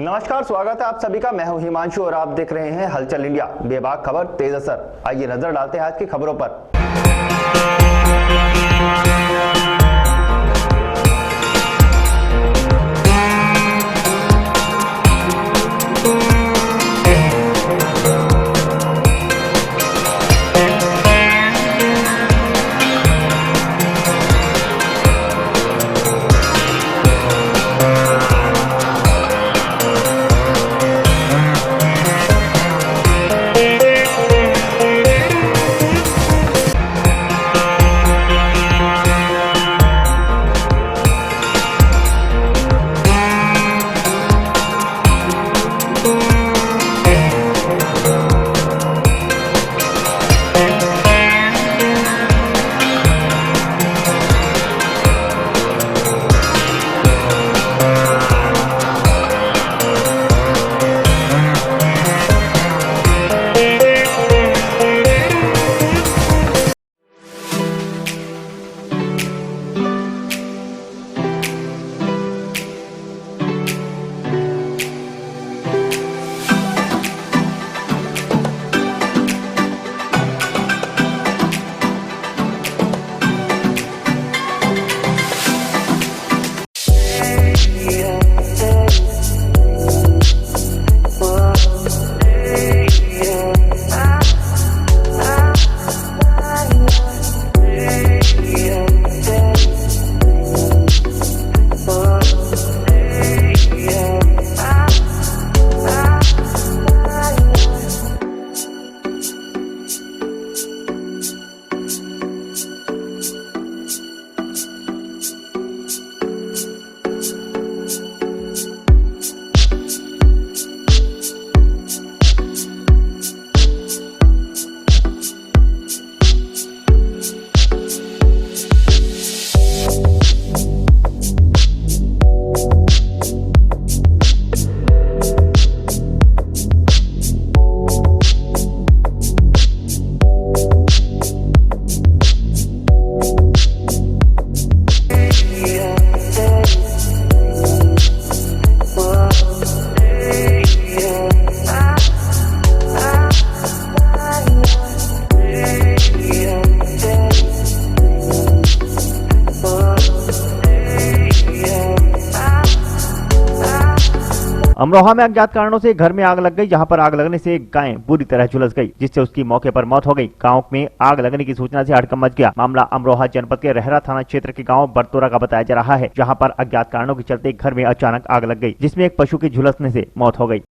नमस्कार, स्वागत है आप सभी का। मैं हूं हिमांशु और आप देख रहे हैं हलचल इंडिया। बेबाक खबर, तेज असर। आइए नजर डालते हैं आज की खबरों पर। अमरोहा में अज्ञात कारणों से घर में आग लग गई, जहां पर आग लगने से एक गाय बुरी तरह झुलस गई, जिससे उसकी मौके पर मौत हो गई। गांव में आग लगने की सूचना से हड़कंप मच गया। मामला अमरोहा जनपद के रहरा थाना क्षेत्र के गांव बरतोरा का बताया जा रहा है, जहां पर अज्ञात कारणों के चलते घर में अचानक आग लग गई, जिसमें एक पशु के झुलसने से मौत हो गई।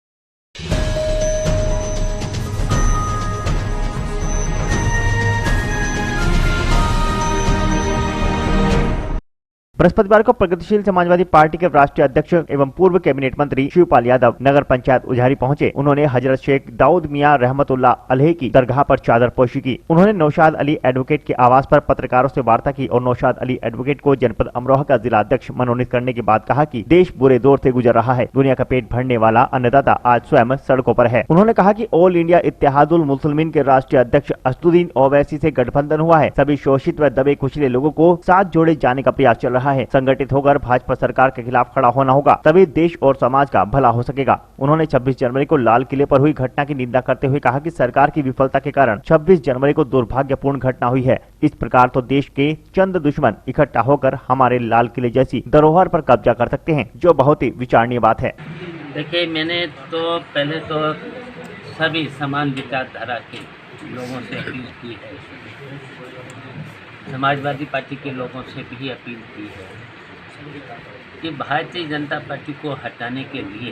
बृहस्पतिवार को प्रगतिशील समाजवादी पार्टी के राष्ट्रीय अध्यक्ष एवं पूर्व कैबिनेट मंत्री शिवपाल यादव नगर पंचायत उजारी पहुंचे। उन्होंने हजरत शेख दाऊद मियां रहमतुल्लाह अलैह की दरगाह पर चादर पोशी की। उन्होंने नौशाद अली एडवोकेट के आवास पर पत्रकारों से वार्ता की और नौशाद अली एडवोकेट को जनपद अमरोहा का जिला अध्यक्ष मनोनीत करने के बाद कहा कि देश बुरे दौर से गुजर रहा है। दुनिया का पेट भरने वाला अन्नदाता आज स्वयं सड़कों पर है। उन्होंने कहा कि ऑल इंडिया इत्तेहादुल मुस्लिमीन के राष्ट्रीय अध्यक्ष असदुद्दीन ओवैसी से गठबंधन हुआ है। सभी शोषित व दबे कुचले लोगों को साथ जोड़े जाने का प्रयास चल रहा है। संगठित होकर भाजपा सरकार के खिलाफ खड़ा होना होगा, तभी देश और समाज का भला हो सकेगा। उन्होंने 26 जनवरी को लाल किले पर हुई घटना की निंदा करते हुए कहा कि सरकार की विफलता के कारण 26 जनवरी को दुर्भाग्यपूर्ण घटना हुई है। इस प्रकार तो देश के चंद दुश्मन इकट्ठा होकर हमारे लाल किले जैसी धरोहर पर कब्जा कर सकते हैं, जो बहुत ही विचारणीय बात है। देखिए, मैंने तो पहले तो सभी समान विचारधारा के लोगों से अपील की है, समाजवादी पार्टी के लोगों से भी अपील की है कि भारतीय जनता पार्टी को हटाने के लिए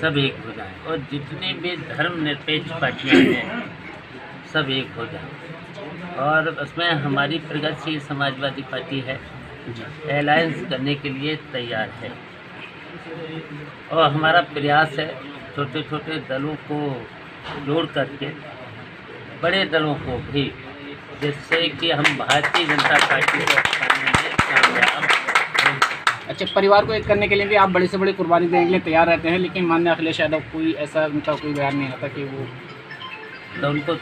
सब एक हो जाएं और जितने भी धर्मनिरपेक्ष पार्टियां हैं सब एक हो जाएं। और उसमें हमारी प्रगतिशील समाजवादी पार्टी है, अलायंस करने के लिए तैयार है। और हमारा प्रयास है छोटे छोटे दलों को जोड़ करके बड़े दलों को भी, जिससे कि हम भारतीय जनता पार्टी को हटाने में कामयाब। अच्छा, परिवार को एक करने के लिए भी आप बड़े से बड़ी कुर्बानी देने के लिए तैयार रहते हैं, लेकिन माननीय अखिलेश यादव कोई ऐसा उनका कोई बयान नहीं आता कि वो तो उनको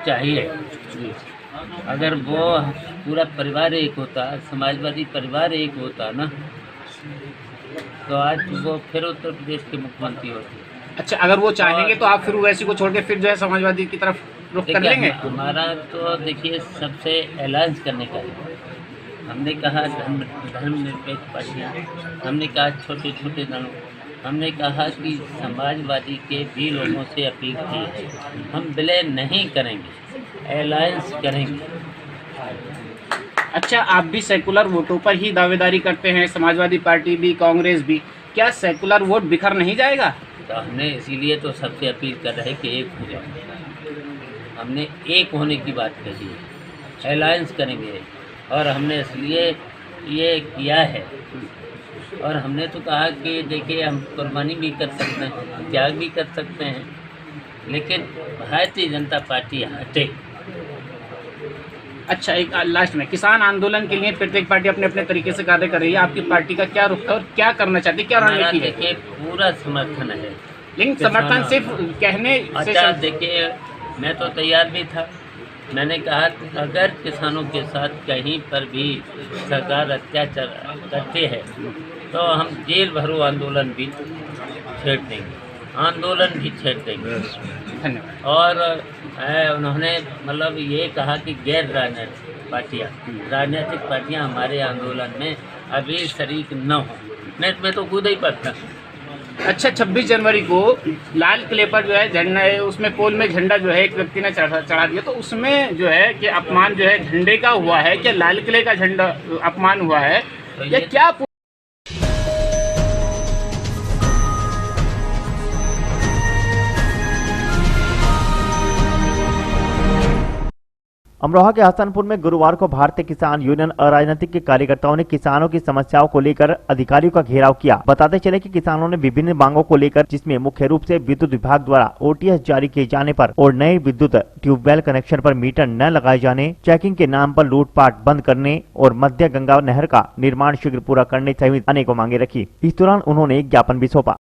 चाहिए अगर वो पूरा परिवार एक होता, समाजवादी परिवार एक होता ना, तो आज वो फिर उत्तर प्रदेश के मुख्यमंत्री होते। अच्छा, अगर वो चाहेंगे तो आप फिर ओवैसी को छोड़ के फिर जो है समाजवादी की तरफ रुख कर देखिए लेंगे? हमारा तो देखिए सबसे अलायंस करने का है। हमने कहा धर्मनिरपेक्ष पार्टियाँ, हमने कहा छोटे छोटे दलों, हमने कहा कि समाजवादी के भी लोगों से अपील की है, हम विलय नहीं करेंगे, अलायंस करेंगे। अच्छा, आप भी सेकुलर वोटों पर ही दावेदारी करते हैं, समाजवादी पार्टी भी, कांग्रेस भी, क्या सेकुलर वोट बिखर नहीं जाएगा? तो हमने इसीलिए तो सबसे अपील कर रहे हैं कि एक हो जाए। हमने एक होने की बात कही है, अलायंस करेंगे, और हमने इसलिए ये किया है। और हमने तो कहा कि देखिए हम कुर्बानी भी कर सकते हैं, त्याग भी कर सकते हैं, लेकिन भारतीय जनता पार्टी हटे। अच्छा, एक लास्ट में, किसान आंदोलन के लिए प्रत्येक पार्टी अपने अपने तरीके से कार्य कर रही है, आपकी पार्टी का क्या रुख है और क्या करना चाहती है, क्या हमारा रणनीति है? देखिए पूरा समर्थन है। लेकिन समर्थन किसानों- सिर्फ कहने से अच्छा देखिए, मैं तो तैयार भी था। मैंने कहा कि अगर किसानों के साथ कहीं पर भी सरकार अत्याचार करती है तो हम जेल भरो आंदोलन भी छेड़ देंगे, आंदोलन भी छेड़ देंगे। धन्यवाद। और उन्होंने मतलब ये कहा कि गैर राजनीतिक पार्टियां हमारे आंदोलन में अभी शरीक न हो। मैं तो कूद ही पड़ता। अच्छा, 26 जनवरी को लाल किले पर जो है झंडा है, उसमें पोल में झंडा जो है एक व्यक्ति ने चढ़ा दिया, तो उसमें जो है कि अपमान जो है झंडे का हुआ है, क्या लाल किले का झंडा अपमान हुआ है, तो या ये क्या? अमरोहा के हसनपुर में गुरुवार को भारतीय किसान यूनियन अराजनीतिक के कार्यकर्ताओं ने किसानों की समस्याओं को लेकर अधिकारियों का घेराव किया। बताते चले कि किसानों ने विभिन्न मांगों को लेकर, जिसमें मुख्य रूप से विद्युत विभाग द्वारा ओटीएस जारी किए जाने पर और नए विद्युत ट्यूबवेल कनेक्शन पर मीटर न लगाए जाने, चेकिंग के नाम पर लूटपाट बंद करने और मध्य गंगा नहर का निर्माण शीघ्र पूरा करने सहित अनेकों मांगे रखी। इस दौरान उन्होंने एक ज्ञापन भी सौंपा।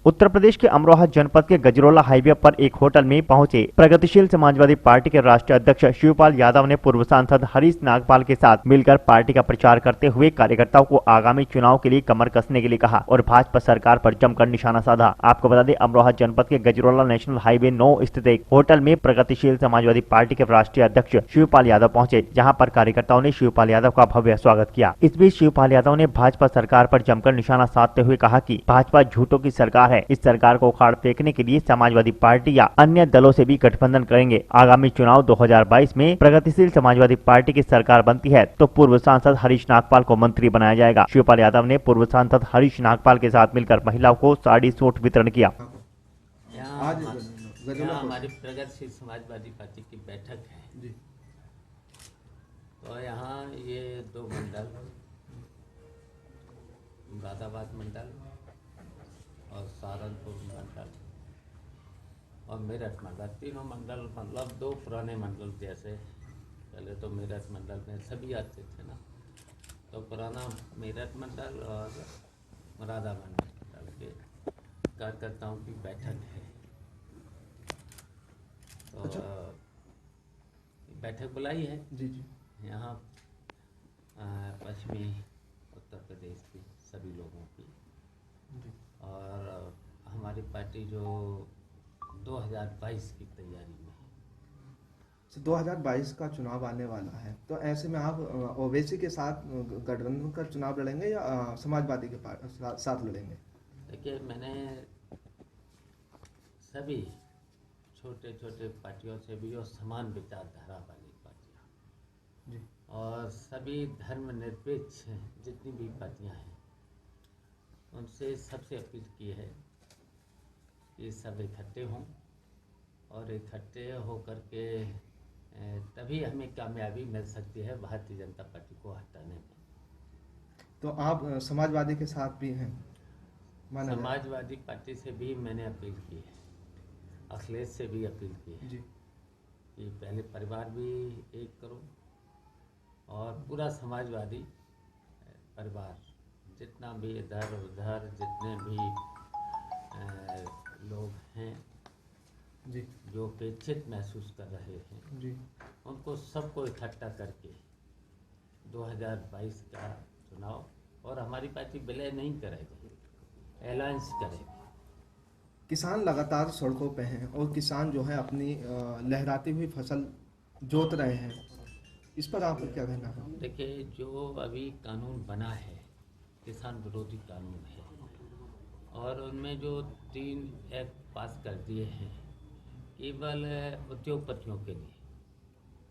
उत्तर प्रदेश के अमरोहा जनपद के गजरोला हाईवे पर एक होटल में पहुंचे प्रगतिशील समाजवादी पार्टी के राष्ट्रीय अध्यक्ष शिवपाल यादव ने पूर्व सांसद हरीश नागपाल के साथ मिलकर पार्टी का प्रचार करते हुए कार्यकर्ताओं को आगामी चुनाव के लिए कमर कसने के लिए कहा और भाजपा सरकार पर जमकर निशाना साधा। आपको बता दें, अमरोहा जनपद के गजरोला नेशनल हाईवे 9 स्थित एक होटल में प्रगतिशील समाजवादी पार्टी के राष्ट्रीय अध्यक्ष शिवपाल यादव पहुंचे, जहां पर कार्यकर्ताओं ने शिवपाल यादव का भव्य स्वागत किया। इस बीच शिवपाल यादव ने भाजपा सरकार पर जमकर निशाना साधते हुए कहा कि भाजपा झूठों की सरकार है, इस सरकार को उखाड़ फेंकने के लिए समाजवादी पार्टी या अन्य दलों से भी गठबंधन करेंगे। आगामी चुनाव 2022 में प्रगतिशील समाजवादी पार्टी की सरकार बनती है तो पूर्व सांसद हरीश नागपाल को मंत्री बनाया जाएगा। शिवपाल यादव ने पूर्व सांसद हरीश नागपाल के साथ मिलकर महिलाओं को साड़ी सूट वितरण किया। यहाँ हमारी प्रगतिशील समाजवादी पार्टी की बैठक है तो यहाँ ये 2 मंडल, मुरादाबाद मंडल और सहारनपुर मंडल और मेरठ मंडल, तीनों मंडल मतलब 2 पुराने मंडल जैसे। पहले तो मेरठ मंडल में सभी आते थे ना, तो पुराना मेरठ मंडल और मुरादाबाद मंडल के कार्यकर्ताओं की बैठक है। तो बैठक बुलाई है जी जी यहाँ पश्चिमी उत्तर प्रदेश के सभी लोगों की। और हमारी पार्टी जो 2022 की तैयारी में है। 2022 का चुनाव आने वाला है, तो ऐसे में आप ओवैसी के साथ गठबंधन का चुनाव लड़ेंगे या समाजवादी के साथ लड़ेंगे? देखिए, मैंने सभी छोटे छोटे पार्टियों से भी, और समान विचारधारा वाली पार्टियाँ और सभी धर्मनिरपेक्ष जितनी भी पार्टियाँ हैं, उनसे सबसे अपील की है कि सब इकट्ठे हों और इकट्ठे होकर के तभी हमें कामयाबी मिल सकती है भारतीय जनता पार्टी को हटाने में। तो आप समाजवादी के साथ भी हैं? समाजवादी पार्टी से भी मैंने अपील की है, अखिलेश से भी अपील की है जी कि पहले परिवार भी एक करो और पूरा समाजवादी परिवार जितना भी इधर उधर जितने भी लोग हैं जी जो उपेक्षित महसूस कर रहे हैं, जी उनको सबको इकट्ठा करके 2022 का चुनाव, और हमारी पार्टी विलय नहीं करेगी, अलायंस करेगी। किसान लगातार सड़कों पे हैं और किसान जो है अपनी लहराती हुई फसल जोत रहे हैं, इस पर आपका क्या कहना है? देखिए, जो अभी कानून बना है किसान विरोधी कानून है, और उनमें जो 3 एक्ट पास कर दिए हैं केवल उद्योगपतियों के लिए,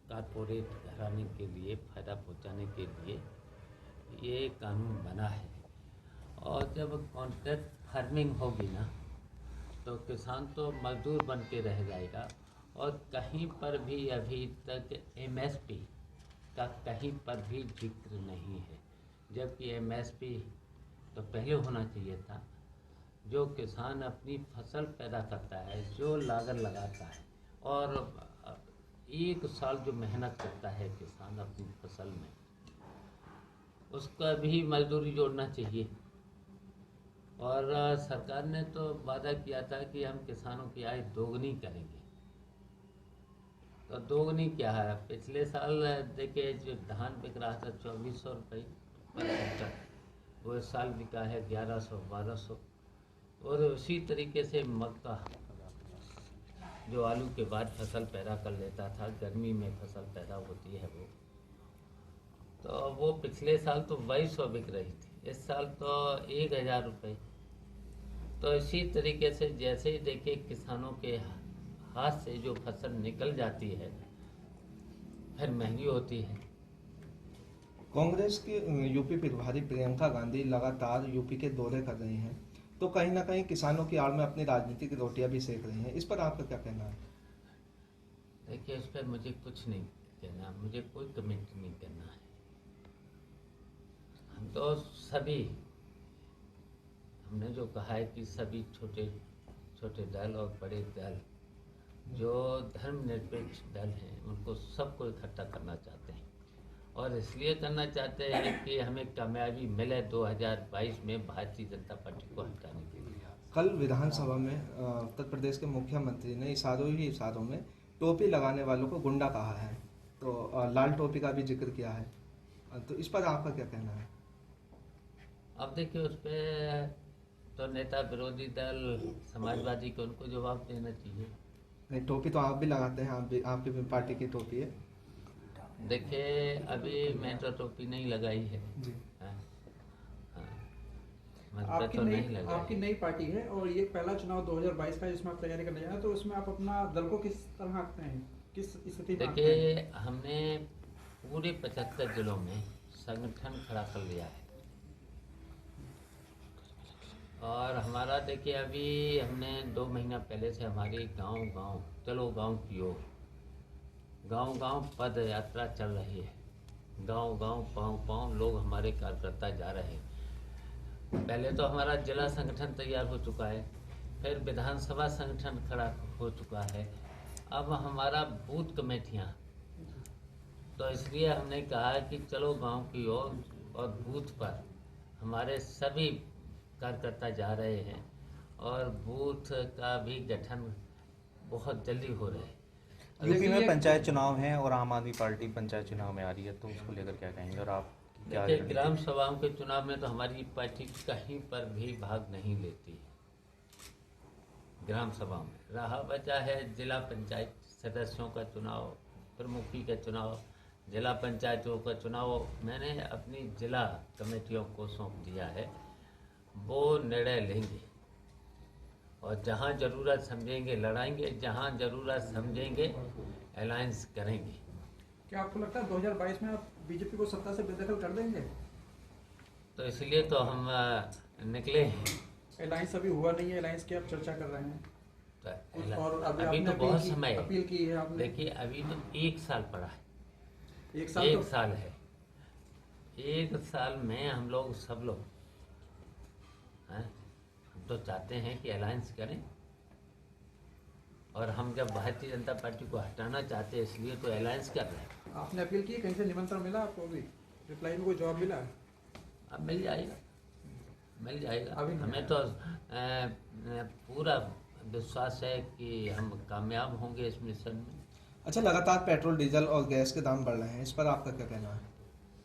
कारपोरेट घराने के लिए फ़ायदा पहुंचाने के लिए ये कानून बना है। और जब कॉन्ट्रैक्ट फार्मिंग होगी ना, तो किसान तो मजदूर बन के रह जाएगा, और कहीं पर भी अभी तक एमएसपी का कहीं पर भी जिक्र नहीं है, जबकि एमएसपी तो पहले होना चाहिए था। जो किसान अपनी फसल पैदा करता है, जो लागत लगाता है, और एक साल जो मेहनत करता है किसान अपनी फसल में, उसका भी मजदूरी जोड़ना चाहिए। और सरकार ने तो वादा किया था कि हम किसानों की आय दोगुनी करेंगे, तो दोगुनी क्या है? पिछले साल देखिए जो धान बिक रहा था 2400 रुपये पर क्विंटल, वो इस साल बिका है 1100-1200। और उसी तरीके से मक्का, जो आलू के बाद फसल पैदा कर लेता था, गर्मी में फसल पैदा होती है तो वो पिछले साल तो 2200 बिक रही थी, इस साल तो 1000 रुपये। तो इसी तरीके से जैसे ही देखिए किसानों के हाथ से जो फसल निकल जाती है फिर महंगी होती है। कांग्रेस के यूपी प्रभारी प्रियंका गांधी लगातार यूपी के दौरे कर रही हैं, तो कहीं ना कहीं किसानों की आड़ में अपनी राजनीतिक रोटियां भी सेक रही हैं, इस पर आपका क्या कहना है? देखिए, इस पर मुझे कुछ नहीं कहना, मुझे कोई कमेंट नहीं करना है। हम तो सभी, हमने जो कहा है कि सभी छोटे छोटे दल और बड़े दल जो धर्मनिरपेक्ष दल हैं, उनको सबको इकट्ठा करना चाहते हैं, और इसलिए करना चाहते हैं कि हमें कामयाबी मिले 2022 में भारतीय जनता पार्टी को हटाने के लिए। कल विधानसभा में उत्तर प्रदेश के मुख्यमंत्री ने इशारों में टोपी लगाने वालों को गुंडा कहा है, तो लाल टोपी का भी जिक्र किया है, तो इस पर आपका क्या कहना है? अब देखिए, उस पर तो नेता विरोधी दल समाजवादी को उनको जवाब देना चाहिए। नहीं, टोपी तो आप भी लगाते हैं, आपकी भी पार्टी की टोपी है। देखिए, अभी मैं तो टोपी नहीं लगाई है जी हाँ, हाँ, मतलब तो नहीं लगाई। आपकी नई पार्टी है और ये पहला चुनाव 2022 का जिसमें आप तैयारी करने जा रहे हैं, तो उसमें आप अपना दल को किस तरह आंकते हैं, किस स्थिति में आंकते हैं? देखिए, हमने पूरे 75 जिलों में संगठन खड़ा कर लिया है, और हमारा देखिए अभी हमने 2 महीना पहले से हमारी गांव-गांव चलो गांव की ओर, गांव-गांव पद यात्रा चल रही है। गांव-गांव पाँव-पाँव लोग हमारे कार्यकर्ता जा रहे हैं। पहले तो हमारा जिला संगठन तैयार हो चुका है, फिर विधानसभा संगठन खड़ा हो चुका है, अब हमारा बूथ कमेटियाँ, तो इसलिए हमने कहा कि चलो गांव की ओर, और बूथ पर हमारे सभी कार्यकर्ता जा रहे हैं, और बूथ का भी गठन बहुत जल्दी हो रहा है। यूपी में पंचायत चुनाव हैं और आम आदमी पार्टी पंचायत चुनाव में आ रही है, तो उसको लेकर क्या कहेंगे? और आप क्या देखिए, ग्राम सभाओं के चुनाव में तो हमारी पार्टी कहीं पर भी भाग नहीं लेती। ग्राम सभा में रहा बचा है जिला पंचायत सदस्यों का चुनाव, प्रमुखी का चुनाव, जिला पंचायतों का चुनाव मैंने अपनी जिला कमेटियों को सौंप दिया है, वो निर्णय लेंगे, और जहाँ ज़रूरत समझेंगे लड़ाएंगे, जहाँ ज़रूरत समझेंगे अलायंस करेंगे। क्या आपको लगता है 2022 में आप बीजेपी को सत्ता से बेदखल कर देंगे? तो इसलिए तो हम निकले हैं। अलायंस अभी हुआ नहीं है, अलायंस की आप चर्चा कर रहे हैं, तो और अभी आपने तो बहुत समय है। अपील की है आपने। देखिए, अभी तो 1 साल पड़ा है, एक साल एक साल है। 1 साल में हम लोग सब लोग हैं, हम तो चाहते हैं कि अलायंस करें, और हम जब भारतीय जनता पार्टी को हटाना चाहते हैं इसलिए तो अलायंस कर रहे हैं। आपने अपील की, कहीं से निमंत्रण मिला आपको? अभी रिप्लाई में कोई जवाब मिला? अब मिल जाएगा, मिल जाएगा। अभी नहीं हमें तो पूरा विश्वास है कि हम कामयाब होंगे इस मिशन में। अच्छा, लगातार पेट्रोल डीजल और गैस के दाम बढ़ रहे हैं, इस पर आपका क्या कहना है?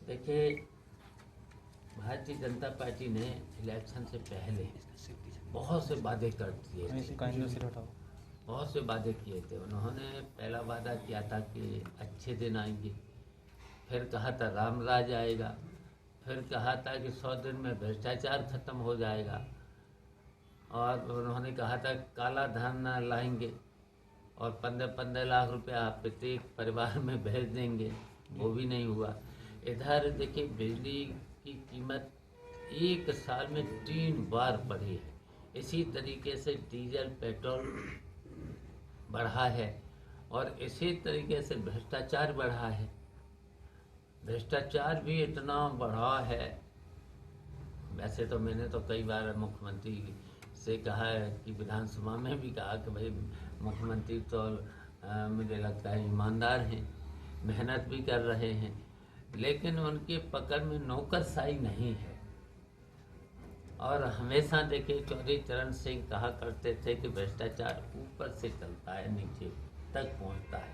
देखिए, भारतीय जनता पार्टी ने इलेक्शन से पहले बहुत से वादे कर दिए थे, बहुत से वादे किए थे। उन्होंने पहला वादा किया था कि अच्छे दिन आएंगे, फिर कहा था राम राज आएगा, फिर कहा था कि 100 दिन में भ्रष्टाचार खत्म हो जाएगा, और उन्होंने कहा था काला धन लाएंगे और 15-15 लाख रुपया प्रत्येक परिवार में भेज देंगे, वो भी नहीं हुआ। इधर देखिए, बिजली की कीमत एक साल में 3 बार बढ़ी है। इसी तरीके से डीजल पेट्रोल बढ़ा है, और इसी तरीके से भ्रष्टाचार बढ़ा है। भ्रष्टाचार भी इतना बढ़ा है, वैसे तो मैंने तो कई बार मुख्यमंत्री से कहा है कि विधानसभा में भी कहा कि भाई मुख्यमंत्री तो मुझे लगता है ईमानदार हैं, मेहनत भी कर रहे हैं, लेकिन उनके पकड़ में नौकरशाही नहीं है। और हमेशा देखिए, चौधरी चरण सिंह कहा करते थे कि भ्रष्टाचार ऊपर से चलता है, नीचे तक पहुंचता है।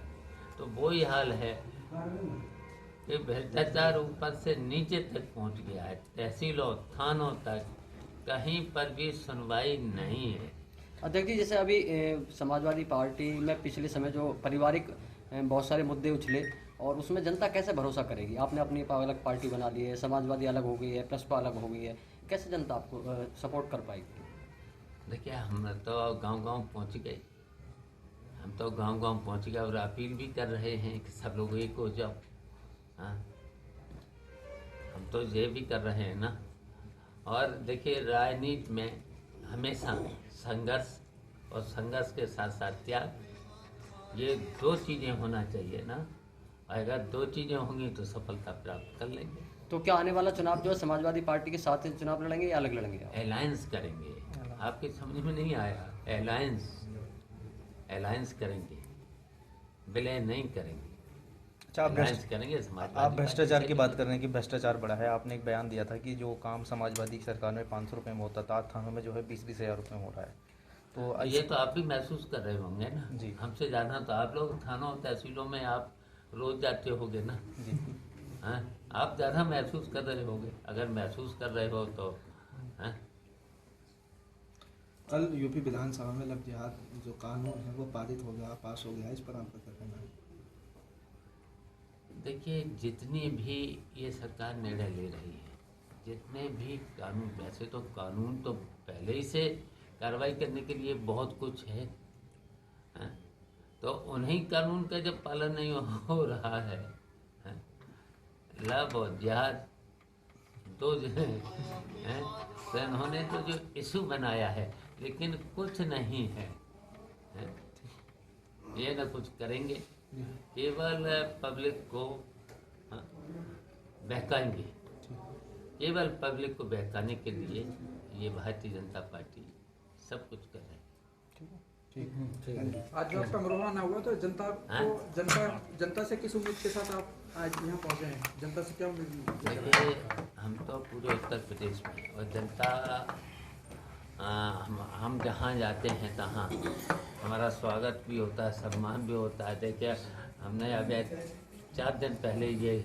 तो वही हाल है कि भ्रष्टाचार ऊपर से नीचे तक पहुंच गया है, तहसीलों थानों तक कहीं पर भी सुनवाई नहीं है। अध्यक्ष जी, जैसे अभी समाजवादी पार्टी में पिछले समय जो पारिवारिक बहुत सारे मुद्दे उछले, और उसमें जनता कैसे भरोसा करेगी? आपने अपनी अलग पार्टी बना ली है, समाजवादी अलग हो गई है, प्रसपा अलग हो गई है, कैसे जनता आपको सपोर्ट कर पाएगी? देखिए, हम तो गांव-गांव पहुंच गए, और अपील भी कर रहे हैं कि सब लोग एक हो जाओ। हाँ, हम तो ये भी कर रहे हैं ना। और देखिए, राजनीति में हमेशा संघर्ष, और संघर्ष के साथ साथ त्याग, ये 2 चीज़ें होना चाहिए ना। अगर 2 चीज़ें होंगी तो सफलता प्राप्त कर लेंगे। तो क्या आने वाला चुनाव जो है समाजवादी पार्टी के साथ चुनाव लड़ेंगे या अलग लड़ेंगे? अलायंस करेंगे। आपकी समझ में नहीं आया? अलायंस करेंगे, विलय नहीं करेंगे। अच्छा, आप भ्रष्टाचार की बात कर रहे हैं कि भ्रष्टाचार बढ़ा है। आपने एक बयान दिया था कि जो काम समाजवादी सरकार में 500 रुपये में होता था, थानों में जो है 20-20 हज़ार रुपये में हो रहा है। तो ये तो आप भी महसूस कर रहे होंगे ना जी। हमसे ज़्यादा तो आप लोग थानों तहसीलों में आप रोज जाते होगे ना जी। हाँ, आप ज़्यादा महसूस कर रहे होगे। अगर महसूस कर रहे हो तो हाँ। कल यूपी विधानसभा में लव जिहाद जो कानून है वो पारित हो गया, पास हो गया, इस पर आपका क्या कहना है? देखिए, जितनी भी ये सरकार निर्णय ले रही है, जितने भी कानून, वैसे तो कानून तो पहले ही से कार्रवाई करने के लिए बहुत कुछ है, हाँ? तो उन्हीं कानून का जब पालन नहीं हो रहा है, हाँ? लव और जिहाद 2 हैं, तो इन्होंने तो जो इशू बनाया है, लेकिन कुछ नहीं है, हाँ? ये ना कुछ करेंगे, केवल पब्लिक को बहकाएंगे। केवल पब्लिक को बहकाने के लिए ये भारतीय जनता पार्टी सब कुछ कर रही है। आज जो आपका अमरोहा ना हुआ तो जनता से किस उम्मीद के साथ आप आज यहाँ पहुँचे हैं? जनता से क्या उम्मीद? देखिए, हम तो पूरे उत्तर प्रदेश में, और जनता हम जहाँ जाते हैं तहाँ हमारा स्वागत भी होता है, सम्मान भी होता है। देखिए, हमने अभी 4 दिन पहले ये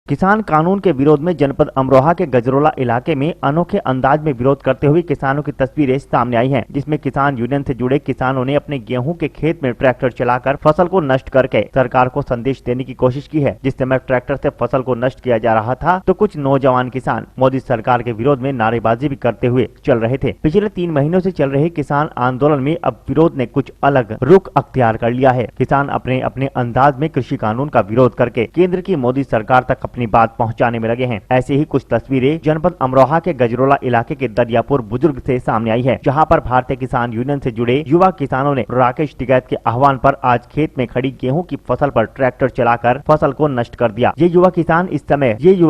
किसान कानून के विरोध में जनपद अमरोहा के गजरोला इलाके में अनोखे अंदाज में विरोध करते हुए किसानों की तस्वीरें सामने आई हैं, जिसमें किसान यूनियन से जुड़े किसानों ने अपने गेहूं के खेत में ट्रैक्टर चलाकर फसल को नष्ट करके सरकार को संदेश देने की कोशिश की है। जिस समय ट्रैक्टर से फसल को नष्ट किया जा रहा था तो कुछ नौजवान किसान मोदी सरकार के विरोध में नारेबाजी भी करते हुए चल रहे थे। पिछले 3 महीनों से चल रहे किसान आंदोलन में अब विरोध ने कुछ अलग रुख अख्तियार कर लिया है। किसान अपने अपने अंदाज में कृषि कानून का विरोध करके केंद्र की मोदी सरकार तक अपनी बात पहुंचाने में लगे हैं। ऐसे ही कुछ तस्वीरें जनपद अमरोहा के गजरोला इलाके के दरियापुर बुजुर्ग से सामने आई है, जहां पर भारतीय किसान यूनियन से जुड़े युवा किसानों ने राकेश टिकैत के आह्वान पर आज खेत में खड़ी गेहूं की फसल पर ट्रैक्टर चलाकर फसल को नष्ट कर दिया। ये युवा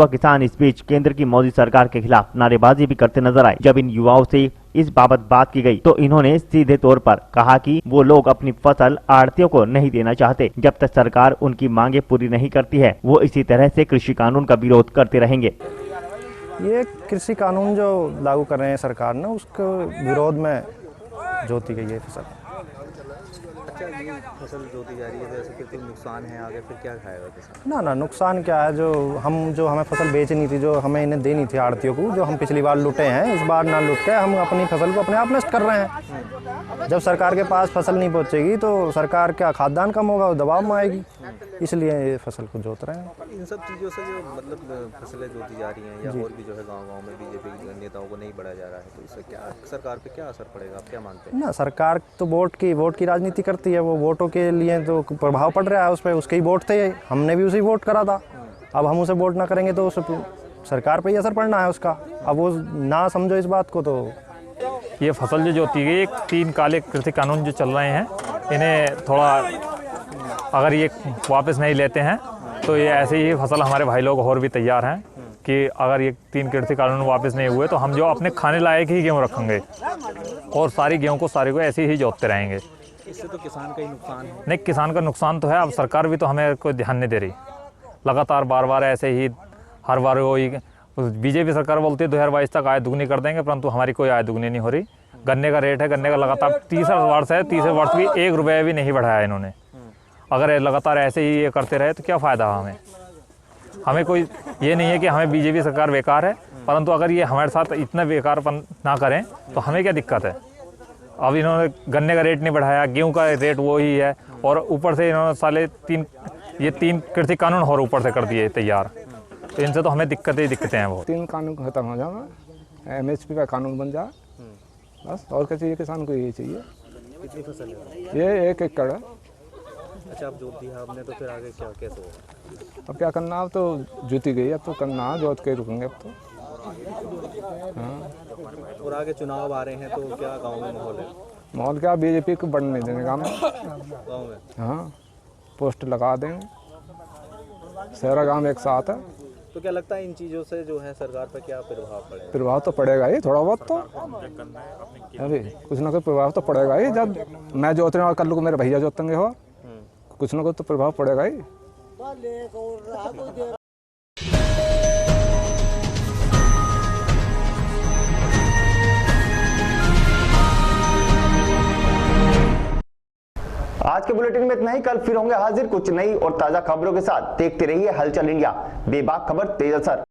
किसान इस बीच केंद्र की मोदी सरकार के खिलाफ नारेबाजी भी करते नजर आए। जब इन युवाओं से इस बाबत बात की गई तो इन्होंने सीधे तौर पर कहा कि वो लोग अपनी फसल आढ़तियों को नहीं देना चाहते। जब तक सरकार उनकी मांगे पूरी नहीं करती है वो इसी तरह से कृषि कानून का विरोध करते रहेंगे। ये कृषि कानून जो लागू कर रहे हैं सरकार ने, उसके विरोध में जोती गई है फसल। अच्छा, ये फसल जोती जा रही है तो ऐसे फिर नुकसान है आगे, फिर क्या खाएगा किसान? ना नुकसान क्या है, जो हमें फसल बेचनी थी, जो हमें इन्हें देनी थी आड़तियों को, जो हम पिछली बार लुटे हैं, इस बार ना लुट के हम अपनी फसल को अपने आप नष्ट कर रहे हैं। जब सरकार के पास फसल नहीं पहुंचेगी तो सरकार क्या खाद्यान्न कम होगा, दबाव में आएगी, इसलिए ये फसल को जोत रहे हैं। इन सब चीज़ों से जो मतलब फसलें जोती जा रही हैं या और भी जो है गाँव में बीजेपी नेताओं को नहीं बढ़ाया जा रहा है, तो इससे क्या सरकार पे क्या असर पड़ेगा, आप क्या मानते हैं? ना सरकार तो वोट की राजनीति करती है, वो वोटों के लिए तो प्रभाव पड़ रहा है उस पर, उसके ही वोट थे, हमने भी उसे वोट करा था। अब हम उसे वोट ना करेंगे तो सरकार पे ही असर पड़ना है उसका। अब वो ना समझो इस बात को तो ये फसल जो जोती गई, एक 3 काले कृषि कानून जो चल रहे हैं, इन्हें थोड़ा अगर ये वापस नहीं लेते हैं तो ये ऐसे ही फसल हमारे भाई लोग और भी तैयार हैं कि अगर ये 3 कृषि कानून वापस नहीं हुए तो हम जो अपने खाने लायक ही गेहूँ रखेंगे और सारी गेहूँ को सारे को ऐसे ही जोतते रहेंगे। इससे तो किसान का ही नुकसान है। नहीं, किसान का नुकसान तो है, अब सरकार भी तो हमें कोई ध्यान नहीं दे रही। लगातार बार ऐसे ही हर बार वही बीजेपी सरकार बोलती है 2022 तक आय दुगनी कर देंगे, परंतु हमारी कोई आय दुगनी नहीं हो रही। गन्ने का रेट है, गन्ने का लगातार 30 वर्ष है, 30 वर्ष भी 1 रुपया भी नहीं बढ़ाया इन्होंने। अगर लगातार ऐसे ही ये करते रहे तो क्या फ़ायदा हमें कोई ये नहीं है कि हमें बीजेपी सरकार बेकार है, परंतु अगर ये हमारे साथ इतना बेकारपन ना करें तो हमें क्या दिक्कत है। अब इन्होंने गन्ने का रेट नहीं बढ़ाया, गेहूं का रेट वो ही है, और ऊपर से इन्होंने साले 3 कृषि कानून और ऊपर से कर दिए तैयार, तो इनसे तो हमें दिक्कतें हैं बहुत। 3 कानून खत्म हो जाए, MSP का कानून बन जाए, बस और क्या चाहिए किसान को, यही चाहिए। कितनी फसल है ये 1 एकड़ है। अच्छा, अब जोत दिया आपने तो फिर आगे क्या कैसे होगा? अब क्या करना, अब तो जुती गई, अब तो करना है, जोत के रुकेंगे अब तो। हाँ, और आगे चुनाव आ रहे हैं तो क्या गांव में माहौल है? माहौल क्या, बीजेपी को बढ़ने नहीं देंगे गाँव में। हाँ, पोस्ट लगा देंगे, सारा गाँव एक साथ है। तो क्या लगता है इन चीज़ों से जो है सरकार पर क्या प्रभाव पड़ेगा? प्रभाव तो पड़ेगा ही थोड़ा बहुत, तो अभी कुछ ना कुछ प्रभाव तो पड़ेगा ही। जब मैं जोत रहा हूँ, कल को मेरे भैया जोतेंगे हो, कुछ ना कुछ तो प्रभाव पड़ेगा ही। आज के बुलेटिन में इतना ही। कल फिर होंगे हाजिर कुछ नई और ताजा खबरों के साथ। देखते रहिए हलचल इंडिया, बेबाक खबर तेज असर।